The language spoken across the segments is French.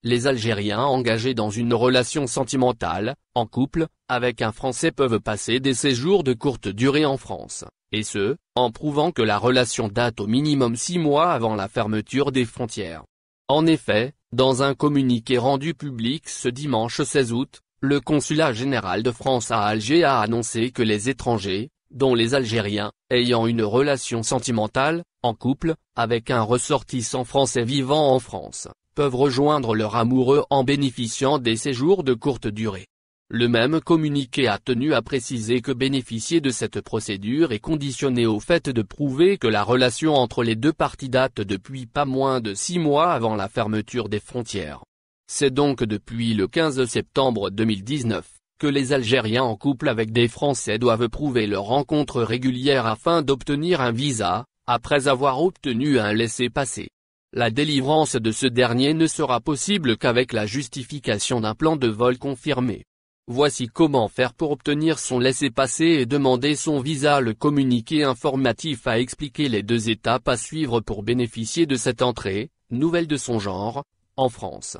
les Algériens engagés dans une relation sentimentale, en couple, avec un Français peuvent passer des séjours de courte durée en France, et ce, en prouvant que la relation date au minimum 6 mois avant la fermeture des frontières. En effet, dans un communiqué rendu public ce dimanche 16 août, le Consulat général de France à Alger a annoncé que les étrangers, dont les Algériens, ayant une relation sentimentale, en couple, avec un ressortissant français vivant en France, peuvent rejoindre leur amoureux en bénéficiant des séjours de courte durée. Le même communiqué a tenu à préciser que bénéficier de cette procédure est conditionné au fait de prouver que la relation entre les deux parties date depuis pas moins de 6 mois avant la fermeture des frontières. C'est donc depuis le 15 septembre 2019, que les Algériens en couple avec des Français doivent prouver leur rencontre régulière afin d'obtenir un visa, après avoir obtenu un laissez-passer. La délivrance de ce dernier ne sera possible qu'avec la justification d'un plan de vol confirmé. Voici comment faire pour obtenir son laissez-passer et demander son visa. Le communiqué informatif a expliqué les 2 étapes à suivre pour bénéficier de cette entrée, nouvelle de son genre, en France.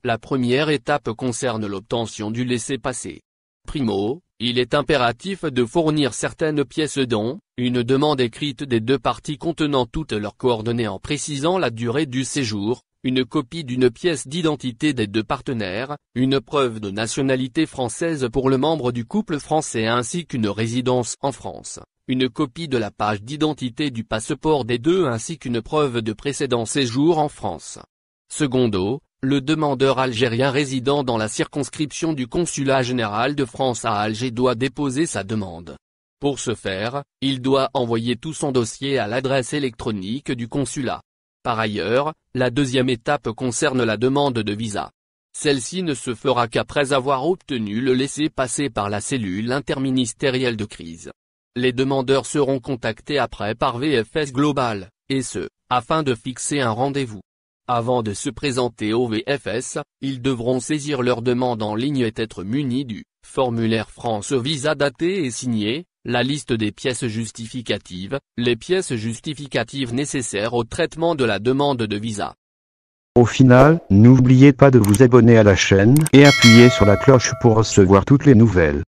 La première étape concerne l'obtention du laissez-passer. Primo, il est impératif de fournir certaines pièces dont, une demande écrite des 2 parties contenant toutes leurs coordonnées en précisant la durée du séjour, une copie d'une pièce d'identité des 2 partenaires, une preuve de nationalité française pour le membre du couple français ainsi qu'une résidence en France, une copie de la page d'identité du passeport des 2 ainsi qu'une preuve de précédent séjour en France. Secondo, le demandeur algérien résidant dans la circonscription du Consulat général de France à Alger doit déposer sa demande. Pour ce faire, il doit envoyer tout son dossier à l'adresse électronique du consulat. Par ailleurs, la deuxième étape concerne la demande de visa. Celle-ci ne se fera qu'après avoir obtenu le laissez-passer par la cellule interministérielle de crise. Les demandeurs seront contactés après par VFS Global, et ce, afin de fixer un rendez-vous. Avant de se présenter au VFS, ils devront saisir leur demande en ligne et être munis du formulaire France Visa daté et signé, la liste des pièces justificatives, les pièces justificatives nécessaires au traitement de la demande de visa. Au final, n'oubliez pas de vous abonner à la chaîne et appuyer sur la cloche pour recevoir toutes les nouvelles.